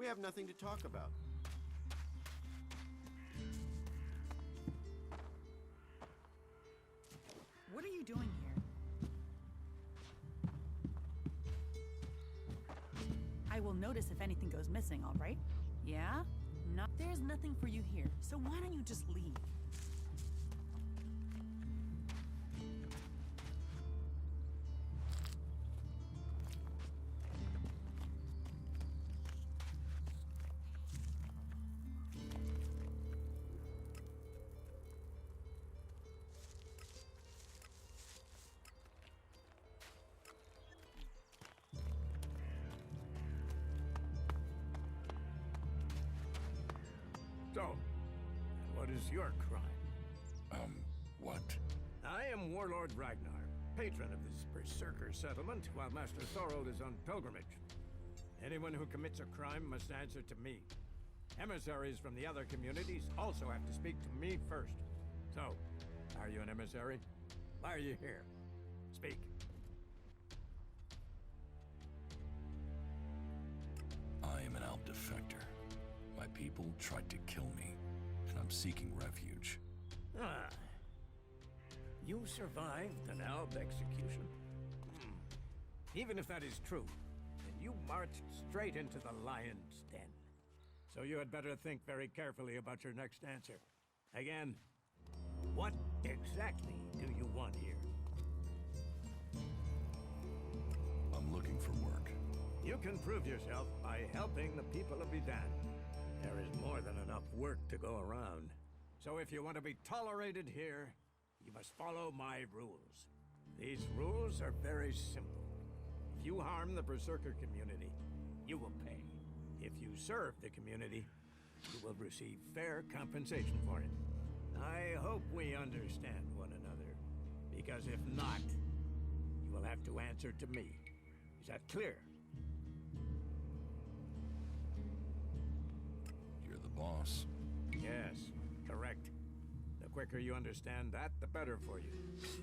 We have nothing to talk about. What are you doing here? I will notice if anything goes missing, all right? Yeah? There's nothing for you here, so why don't you just leave? So, what is your crime? What? I am Warlord Ragnar, patron of this Berserker settlement, while Master Thorold is on pilgrimage. Anyone who commits a crime must answer to me. Emissaries from the other communities also have to speak to me first. So, are you an emissary? Why are you here? Speak. I am an Alp defector. My people tried to kill me, and I'm seeking refuge. Ah. You survived an Alb execution? Even if that is true, then you marched straight into the lion's den. So you had better think very carefully about your next answer. Again, what exactly do you want here? I'm looking for work. You can prove yourself by helping the people of Edan. There is more than enough work to go around. So if you want to be tolerated here, you must follow my rules. These rules are very simple. If you harm the Berserker community, you will pay. If you serve the community, you will receive fair compensation for it. I hope we understand one another, because if not, you will have to answer to me. Is that clear? You're the boss. Yes, correct. The quicker you understand that, the better for you.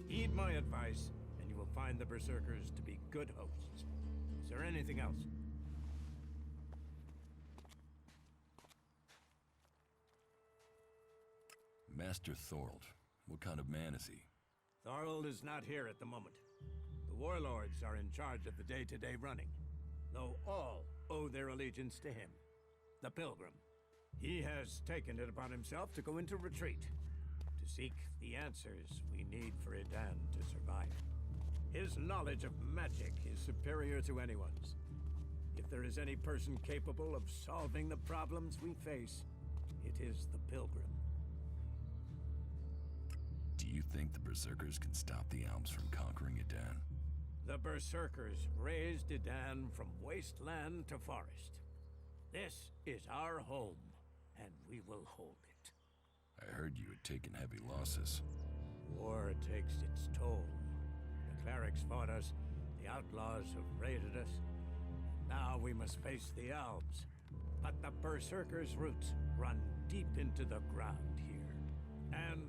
Heed my advice, and you will find the Berserkers to be good hosts. Is there anything else? Master Thorold. What kind of man is he? Thorold is not here at the moment. The warlords are in charge of the day-to-day running, though all owe their allegiance to him, the Pilgrim. He has taken it upon himself to go into retreat, to seek the answers we need for Edan to survive. His knowledge of magic is superior to anyone's. If there is any person capable of solving the problems we face, it is the Pilgrim. Do you think the Berserkers can stop the Alps from conquering Edan? The Berserkers raised Edan from wasteland to forest. This is our home, and we will hold it. I heard you had taken heavy losses. War takes its toll. The clerics fought us, the outlaws have raided us. Now we must face the Alps. But the Berserkers' roots run deep into the ground here. And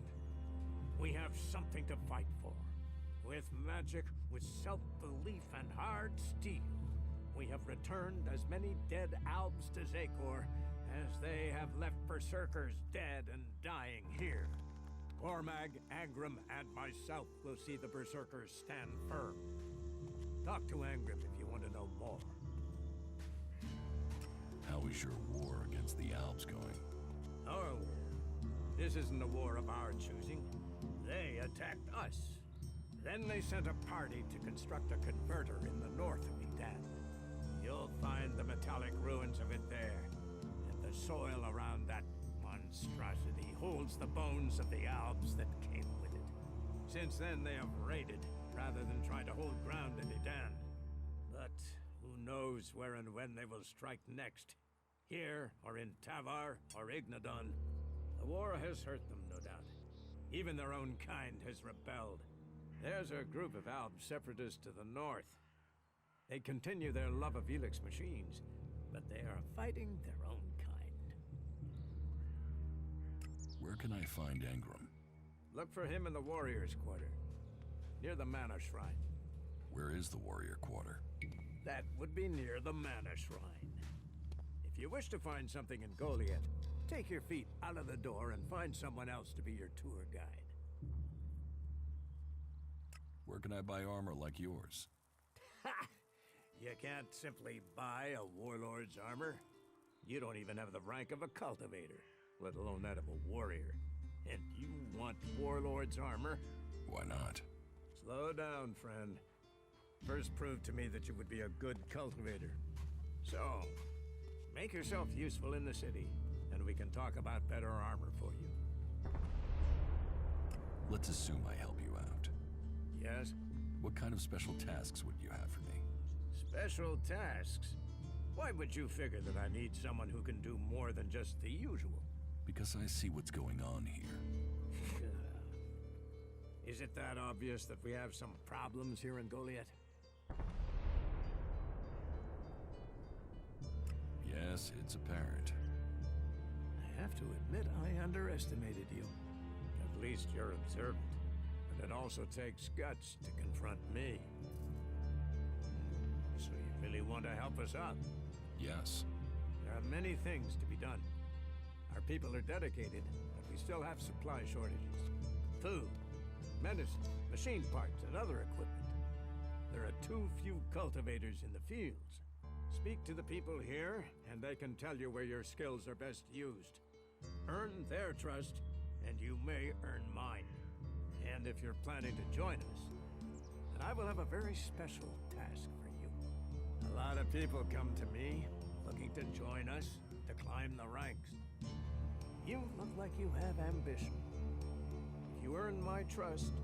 we have something to fight for. With magic, with self-belief and hard steel, we have returned as many dead Alps to Zakor as they have left Berserkers dead and dying here. Cormag, Angrim, and myself will see the Berserkers stand firm. Talk to Angrim if you want to know more. How is your war against the Alps going? Our war? This isn't a war of our choosing. They attacked us. Then they sent a party to construct a converter in the north of Edan. You'll find the metallic ruins of it there, and the soil around that monstrosity holds the bones of the Alps that came with it. Since then, they have raided, rather than try to hold ground in Edan. But who knows where and when they will strike next? Here, or in Tavar, or Ignadon. The war has hurt them, no doubt. Even their own kind has rebelled. There's a group of Alb separatists to the north. They continue their love of ELEX machines, but they are fighting their own kind. Where can I find Angrim? Look for him in the Warriors' Quarter, near the Mana Shrine. Where is the Warrior Quarter? That would be near the Mana Shrine. If you wish to find something in Goliath, take your feet out of the door and find someone else to be your tour guide. Where can I buy armor like yours? Ha! You can't simply buy a warlord's armor. You don't even have the rank of a cultivator, let alone that of a warrior. And you want warlord's armor? Why not? Slow down, friend. First prove to me that you would be a good cultivator. So, make yourself useful in the city, and we can talk about better armor for you. Let's assume I help you out. Yes? What kind of special tasks would you have for me? Special tasks? Why would you figure that I need someone who can do more than just the usual? Because I see what's going on here. Is it that obvious that we have some problems here in Goliath? Yes, it's apparent. I have to admit, I underestimated you. At least you're observant. But it also takes guts to confront me. So you really want to help us out? Yes. There are many things to be done. Our people are dedicated, but we still have supply shortages. Food, medicine, machine parts, and other equipment. There are too few cultivators in the fields. Speak to the people here, and they can tell you where your skills are best used. Earn their trust, and you may earn mine. And if you're planning to join us, then I will have a very special task for you. A lot of people come to me, looking to join us, to climb the ranks. You look like you have ambition. If you earn my trust,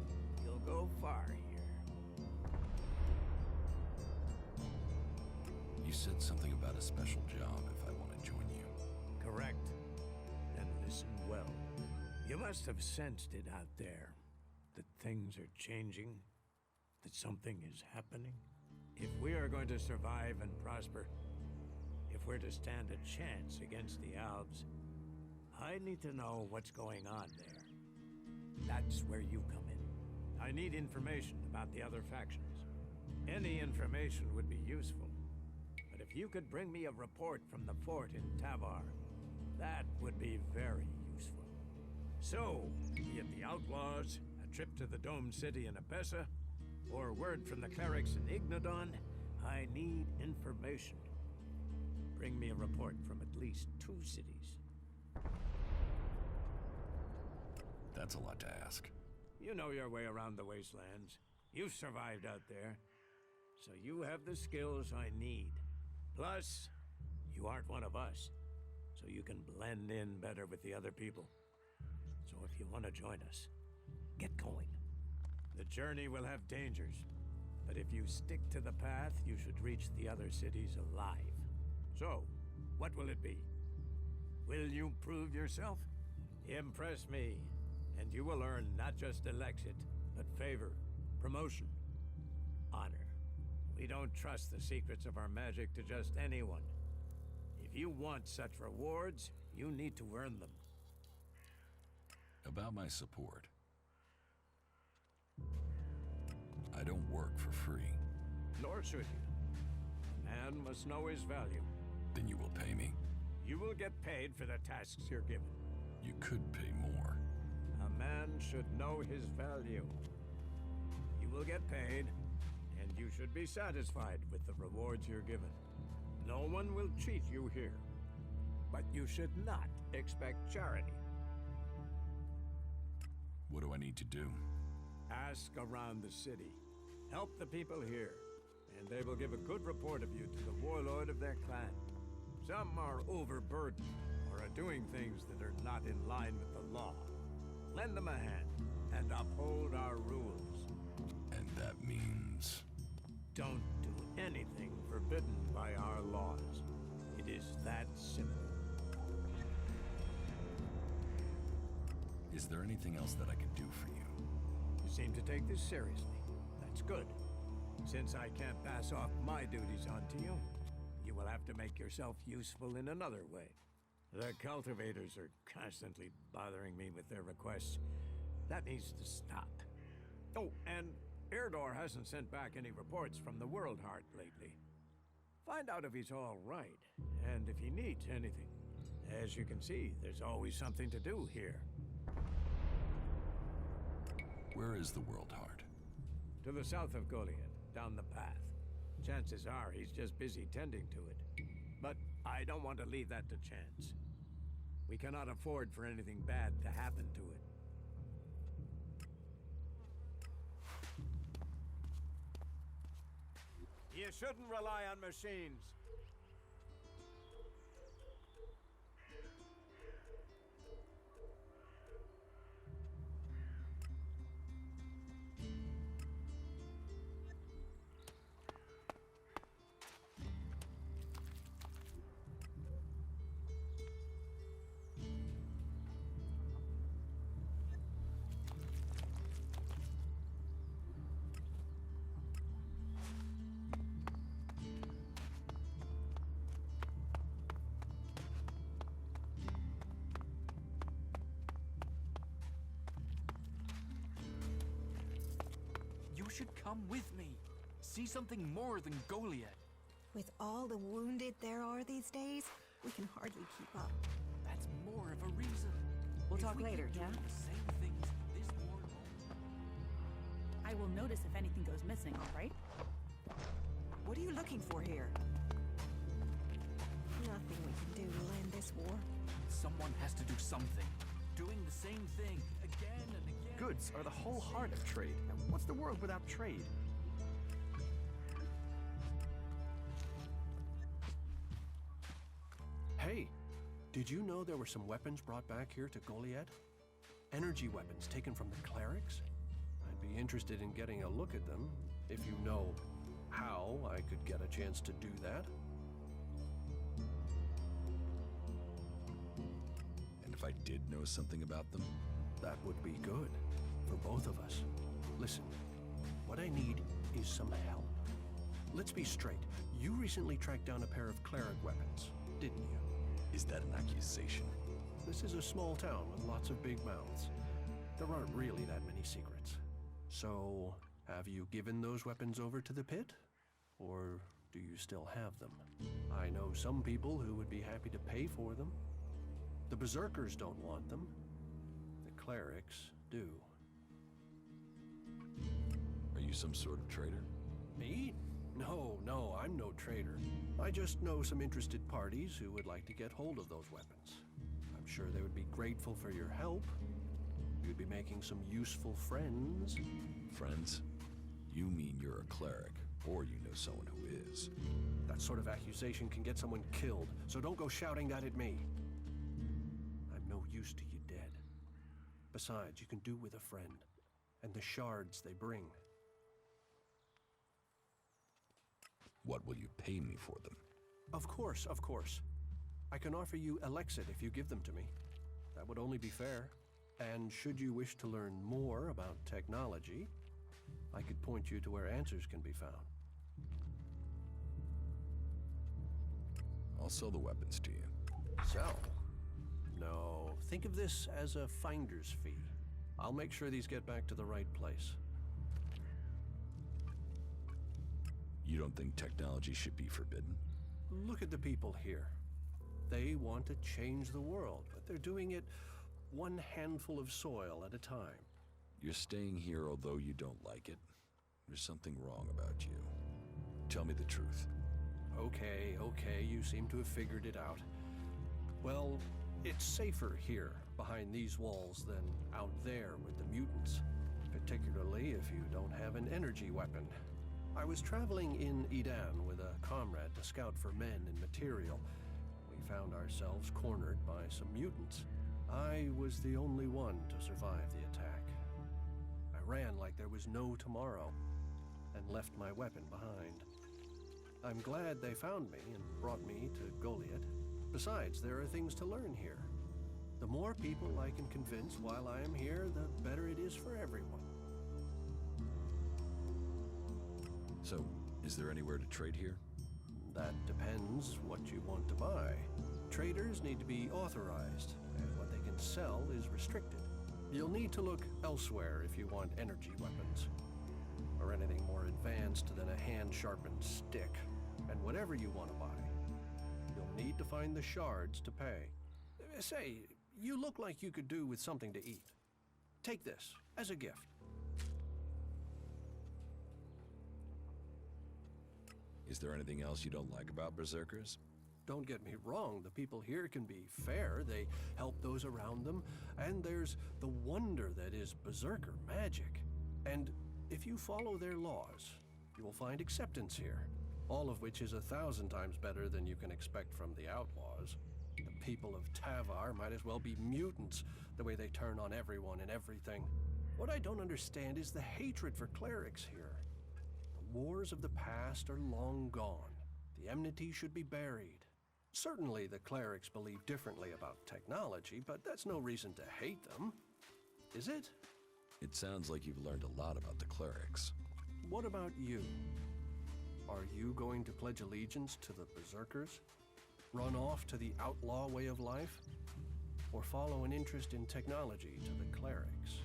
you'll go far here. You said something about a special job if I want to join you. Correct. Then listen well. You must have sensed it out there. That things are changing. That something is happening. If we are going to survive and prosper, if we're to stand a chance against the Alps, I need to know what's going on there. That's where you come in. I need information about the other factions. Any information would be useful. But if you could bring me a report from the fort in Tavar, that would be very useful. So, be it the outlaws, a trip to the domed city in Abessa, or word from the clerics in Ignodon, I need information. Bring me a report from at least 2 cities. That's a lot to ask. You know your way around the wastelands. You've survived out there. So you have the skills I need. Plus, you aren't one of us. So you can blend in better with the other people. So if you want to join us, get going. The journey will have dangers. But if you stick to the path, you should reach the other cities alive. So, what will it be? Will you prove yourself? Impress me, and you will earn not just Elexit, but favor, promotion, honor. We don't trust the secrets of our magic to just anyone. If you want such rewards, you need to earn them. About my support. I don't work for free. Nor should you. A man must know his value. Then you will pay me? You will get paid for the tasks you're given. You could pay more. A man should know his value. You will get paid, and you should be satisfied with the rewards you're given. No one will cheat you here. But you should not expect charity. What do I need to do? Ask around the city. Help the people here, and they will give a good report of you to the warlord of their clan. Some are overburdened, or are doing things that are not in line with the law. Lend them a hand, and uphold our rules. And that means... Don't do anything forbidden by our laws. It is that simple. Is there anything else that I can do for you? You seem to take this seriously. That's good. Since I can't pass off my duties onto you, you will have to make yourself useful in another way. The cultivators are constantly bothering me with their requests. That needs to stop. Oh, and Erdor hasn't sent back any reports from the World Heart lately. Find out if he's all right, and if he needs anything. As you can see, there's always something to do here. Where is the World Heart? To the south of Goliad, down the path. Chances are he's just busy tending to it. But I don't want to leave that to chance. We cannot afford for anything bad to happen to it. You shouldn't rely on machines. You should come with me. See something more than Goliad. With all the wounded there are these days, we can hardly keep up. That's more of a reason. We'll If talk we keep later, yeah? doing the same things this war I will notice if anything goes missing, all right? What are you looking for here? Nothing we can do to end this war. Someone has to do something. Doing the same thing again and again. Goods are the whole heart of trade. And what's the world without trade? Hey, did you know there were some weapons brought back here to Goliad? Energy weapons taken from the clerics? I'd be interested in getting a look at them, if you know how I could get a chance to do that. And if I did know something about them? That would be good, for both of us. Listen, what I need is some help. Let's be straight. You recently tracked down a pair of cleric weapons, didn't you? Is that an accusation? This is a small town with lots of big mouths. There aren't really that many secrets. So, have you given those weapons over to the pit? Or do you still have them? I know some people who would be happy to pay for them. The berserkers don't want them. The clerics do. Are you some sort of traitor? Me? No, I'm no traitor. I just know some interested parties who would like to get hold of those weapons. I'm sure they would be grateful for your help. You'd be making some useful friends. Friends? You mean you're a cleric, or you know someone who is. That sort of accusation can get someone killed, so don't go shouting that at me. I'm no use to you dead. Besides, you can do with a friend, and the shards they bring. What will you pay me for them? Of course. I can offer you ELEX if you give them to me. That would only be fair. And should you wish to learn more about technology, I could point you to where answers can be found. I'll sell the weapons to you. Sell? No, think of this as a finder's fee. I'll make sure these get back to the right place. You don't think technology should be forbidden? Look at the people here. They want to change the world, but they're doing it one handful of soil at a time. You're staying here although you don't like it. There's something wrong about you. Tell me the truth. Okay, you seem to have figured it out. Well, it's safer here, behind these walls, than out there with the mutants. Particularly if you don't have an energy weapon. I was traveling in Edan with a comrade to scout for men and material. We found ourselves cornered by some mutants. I was the only one to survive the attack. I ran like there was no tomorrow, and left my weapon behind. I'm glad they found me and brought me to Goliad. Besides, there are things to learn here. The more people I can convince while I am here, the better it is for everyone. So, is there anywhere to trade here? That depends what you want to buy. Traders need to be authorized, and what they can sell is restricted. You'll need to look elsewhere if you want energy weapons, or anything more advanced than a hand-sharpened stick. And whatever you want to buy. You'll need to find the shards to pay. Say, you look like you could do with something to eat. Take this as a gift. Is there anything else you don't like about Berserkers? Don't get me wrong, the people here can be fair, they help those around them, and there's the wonder that is Berserker magic. And if you follow their laws, you will find acceptance here, all of which is 1,000 times better than you can expect from the outlaws. The people of Tavar might as well be mutants, the way they turn on everyone and everything. What I don't understand is the hatred for clerics here. The wars of the past are long gone. The enmity should be buried. Certainly the clerics believe differently about technology, but that's no reason to hate them, is it? It sounds like you've learned a lot about the clerics. What about you? Are you going to pledge allegiance to the Berserkers? Run off to the outlaw way of life? Or follow an interest in technology to the clerics?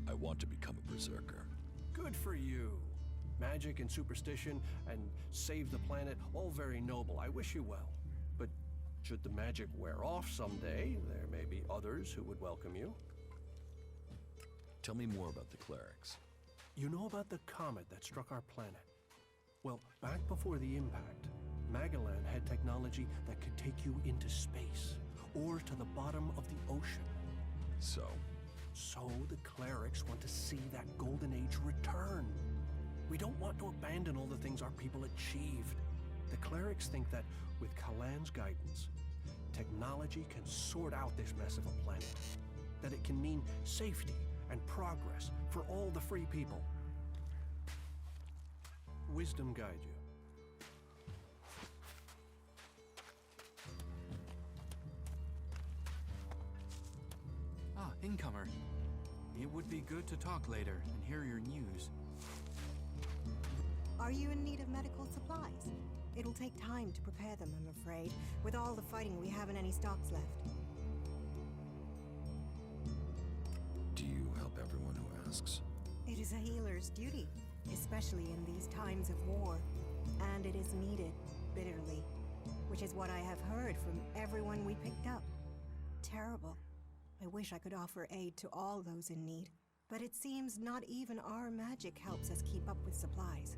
I want to become a Berserker. Good for you. Magic and superstition and save the planet, all very noble. I wish you well. But should the magic wear off someday, there may be others who would welcome you. Tell me more about the clerics. You know about the comet that struck our planet? Well, back before the impact, Magellan had technology that could take you into space or to the bottom of the ocean. So The clerics want to see that golden age return. We don't want to abandon all the things our people achieved. The clerics think that with Kalan's guidance, technology can sort out this mess of a planet. That it can mean safety and progress for all the free people. Wisdom guide you. Ah, incomer. It would be good to talk later and hear your news. Are you in need of medical supplies? It'll take time to prepare them, I'm afraid, with all the fighting we haven't any stocks left. do you help everyone who asks? It is a healer's duty, especially in these times of war. And it is needed, bitterly. Which is what I have heard from everyone we picked up. Terrible. I wish I could offer aid to all those in need. But it seems not even our magic helps us keep up with supplies.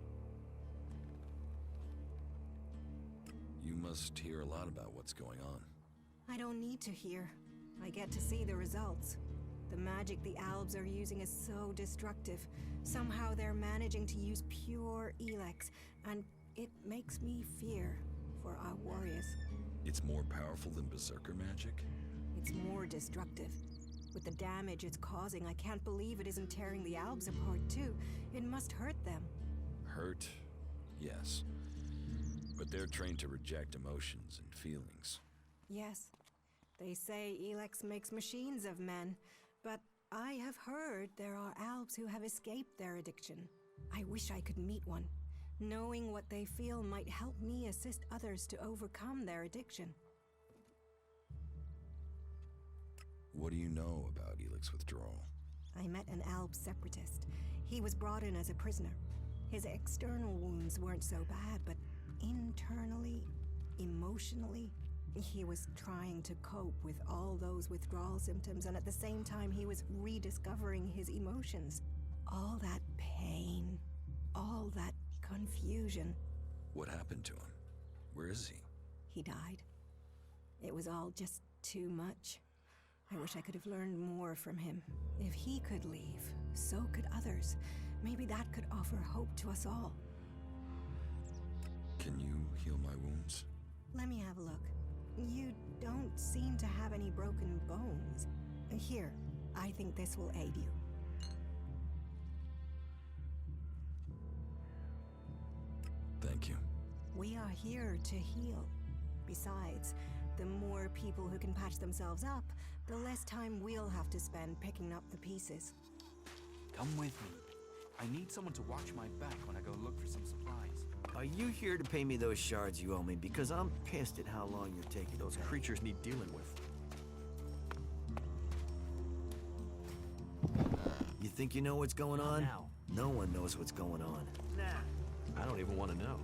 You must hear a lot about what's going on. I don't need to hear. I get to see the results. The magic the Albs are using is so destructive. Somehow they're managing to use pure ELEX, and it makes me fear for our warriors. It's more powerful than Berserker magic? It's more destructive. With the damage it's causing, I can't believe it isn't tearing the Albs apart too. It must hurt them. Hurt? Yes. But they're trained to reject emotions and feelings. Yes. They say ELEX makes machines of men, but I have heard there are Albs who have escaped their addiction. I wish I could meet one. Knowing what they feel might help me assist others to overcome their addiction. What do you know about ELEX withdrawal? I met an Alb separatist. He was brought in as a prisoner. His external wounds weren't so bad, but internally, emotionally, he was trying to cope with all those withdrawal symptoms, and at the same time he was rediscovering his emotions. All that pain, all that confusion. What happened to him? Where is he? He died. It was all just too much. I wish I could have learned more from him. If he could leave, so could others. Maybe that could offer hope to us all. Can you heal my wounds? Let me have a look. You don't seem to have any broken bones. Here, I think this will aid you. Thank you. We are here to heal. Besides, the more people who can patch themselves up, the less time we'll have to spend picking up the pieces. Come with me. I need someone to watch my back when I go look for some supplies. Are you here to pay me those shards you owe me? Because I'm pissed at how long you're taking. Those creatures need dealing with. think you know what's going on? now. No one knows what's going on. I don't even want to know.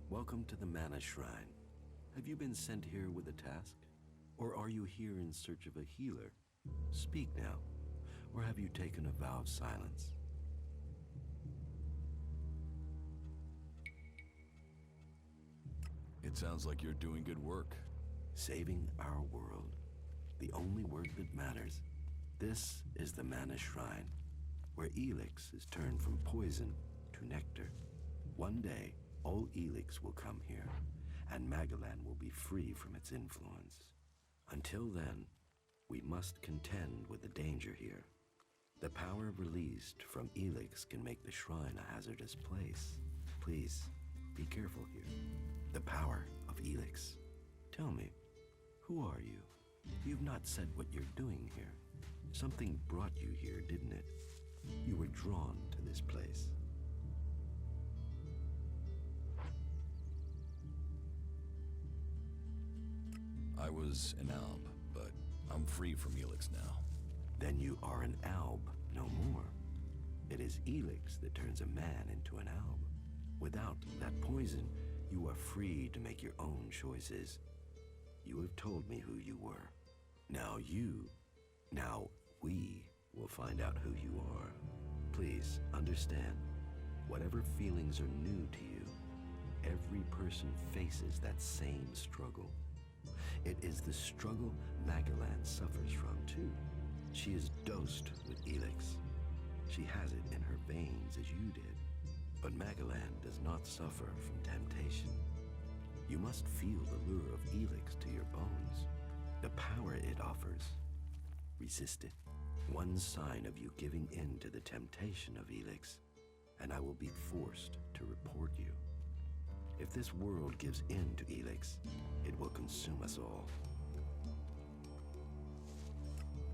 Welcome to the Mana Shrine. Have you been sent here with a task? Or are you here in search of a healer? Speak now. Or have you taken a vow of silence? It sounds like you're doing good work. Saving our world. The only work that matters. This is the Mana Shrine, where ELEX is turned from poison to nectar. One day, all ELEX will come here, and Magalan will be free from its influence. Until then, we must contend with the danger here. The power released from ELEX can make the shrine a hazardous place. Please, be careful here. The power of ELEX. Tell me, who are you? You've not said what you're doing here. Something brought you here, didn't it? You were drawn to this place. I was an alb, but I'm free from ELEX now. Then you are an alb, no more. It is ELEX that turns a man into an alb. Without that poison, you are free to make your own choices. You have told me who you were. Now we will find out who you are. Please understand, whatever feelings are new to you, every person faces that same struggle. It is the struggle Magalan suffers from, too. She is dosed with ELEX. She has it in her veins as you did. But Magalan does not suffer from temptation. You must feel the lure of ELEX to your bones, the power it offers. Resist it. One sign of you giving in to the temptation of ELEX, and I will be forced to report you. If this world gives in to ELEX, it will consume us all.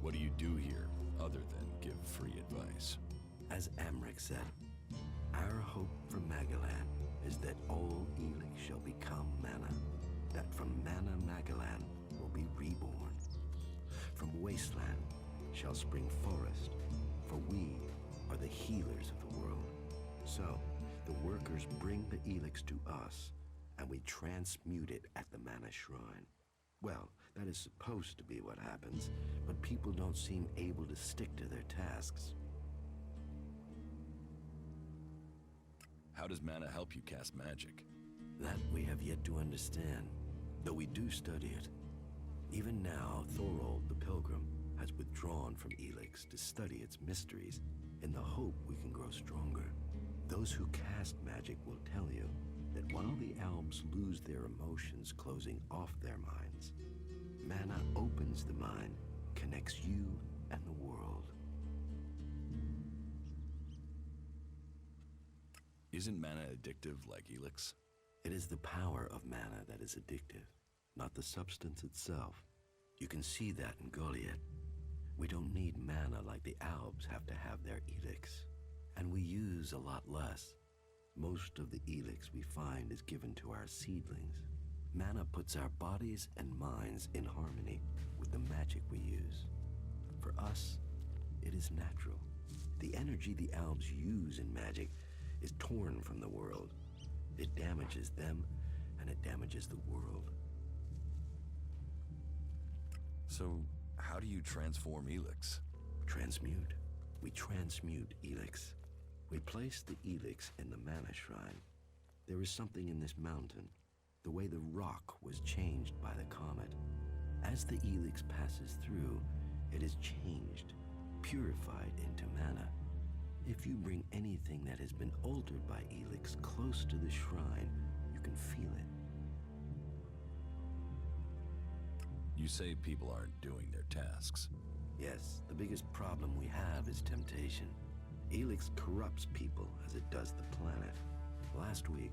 What do you do here, other than give free advice? As Amric said, our hope for Magalan is that all ELEX shall become Mana, that from Mana Magalan will be reborn. From wasteland shall spring forest, for we are the healers of the world. So, the workers bring the ELEX to us, and we transmute it at the Mana Shrine. Well, that is supposed to be what happens, but people don't seem able to stick to their tasks. How does mana help you cast magic? That we have yet to understand, though we do study it. Even now, Thorold the Pilgrim has withdrawn from ELEX to study its mysteries in the hope we can grow stronger. Those who cast magic will tell you that while the Albs lose their emotions closing off their minds, mana opens the mind, connects you and the world. Isn't mana addictive like ELEX? It is the power of mana that is addictive, not the substance itself. You can see that in Goliath. We don't need mana like the Albs have to have their ELEX, and we use a lot less. Most of the ELEX we find is given to our seedlings. Mana puts our bodies and minds in harmony with the magic we use. For us, it is natural. The energy the Albs use in magic is torn from the world. It damages them, and it damages the world. So, how do you transform ELEX? Transmute. We transmute ELEX. We place the ELEX in the Mana Shrine. There is something in this mountain, the way the rock was changed by the comet. As the ELEX passes through, it is changed, purified into mana. If you bring anything that has been altered by ELEX close to the shrine, you can feel it. You say people aren't doing their tasks. Yes, the biggest problem we have is temptation. ELEX corrupts people as it does the planet. Last week,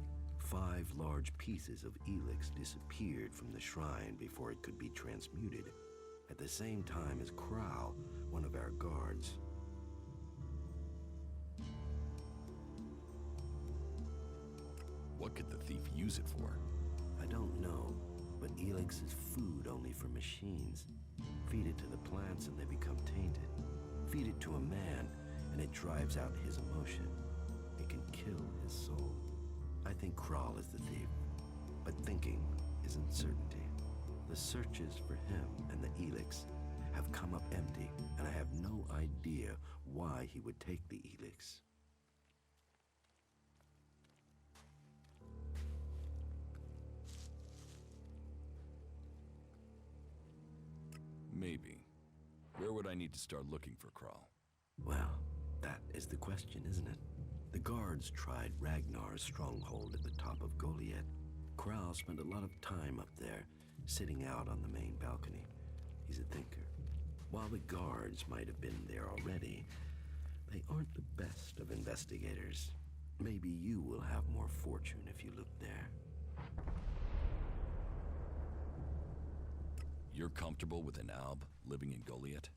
5 large pieces of ELEX disappeared from the shrine before it could be transmuted, at the same time as Kral, one of our guards. What could the thief use it for? I don't know, but ELEX is food only for machines. Feed it to the plants and they become tainted. Feed it to a man and it drives out his emotion. It can kill his soul. I think Kral is the thief, but thinking isn't certainty. The searches for him and the ELEX have come up empty, and I have no idea why he would take the ELEX. Maybe. Where would I need to start looking for Kral? Well, that is the question, isn't it? The guards tried Ragnar's stronghold at the top of Goliath. Kral spent a lot of time up there, sitting out on the main balcony. He's a thinker. While the guards might have been there already, they aren't the best of investigators. Maybe you will have more fortune if you look there. You're comfortable with an Alb living in Goliath?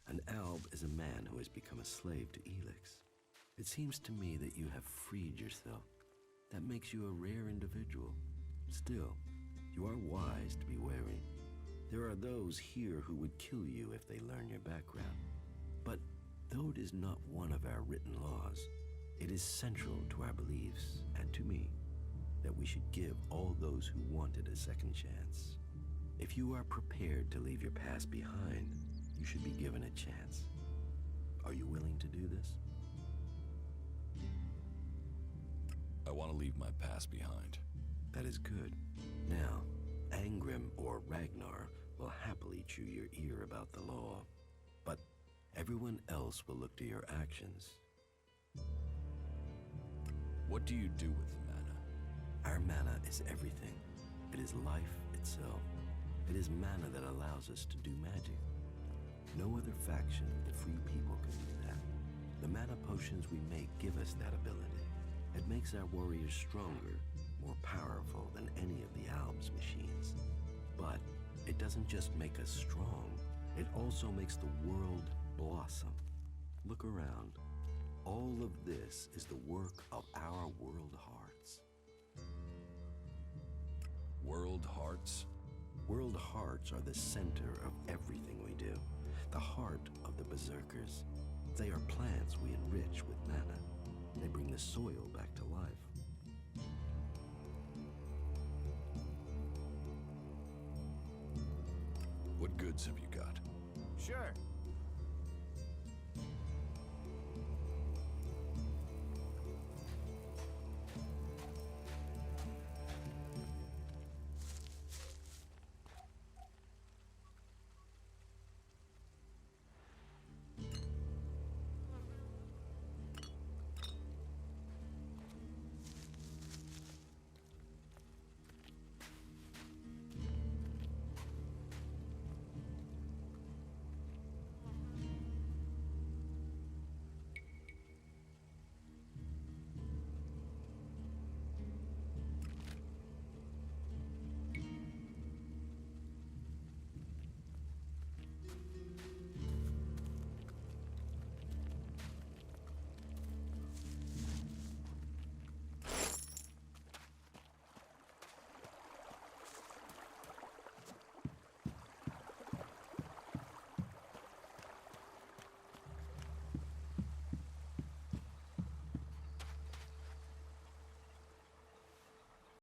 An Alb is a man who has become a slave to ELEX. It seems to me that you have freed yourself. That makes you a rare individual. Still, you are wise to be wary. There are those here who would kill you if they learn your background. But though it is not one of our written laws, it is central to our beliefs, and to me, that we should give all those who wanted a second chance. If you are prepared to leave your past behind, you should be given a chance. Are you willing to do this? I want to leave my past behind. That is good. Now, Angrim or Ragnar will happily chew your ear about the law, but everyone else will look to your actions. What do you do with the mana? Our mana is everything. It is life itself. It is mana that allows us to do magic. No other faction of the free people can do that. The mana potions we make give us that ability. It makes our warriors stronger, more powerful than any of the Alb's machines. But it doesn't just make us strong, it also makes the world blossom. Look around. All of this is the work of our world hearts. World hearts? World hearts are the center of everything we do. The heart of the berserkers. They are plants we enrich with mana. They bring the soil back to life. What goods have you got? Sure.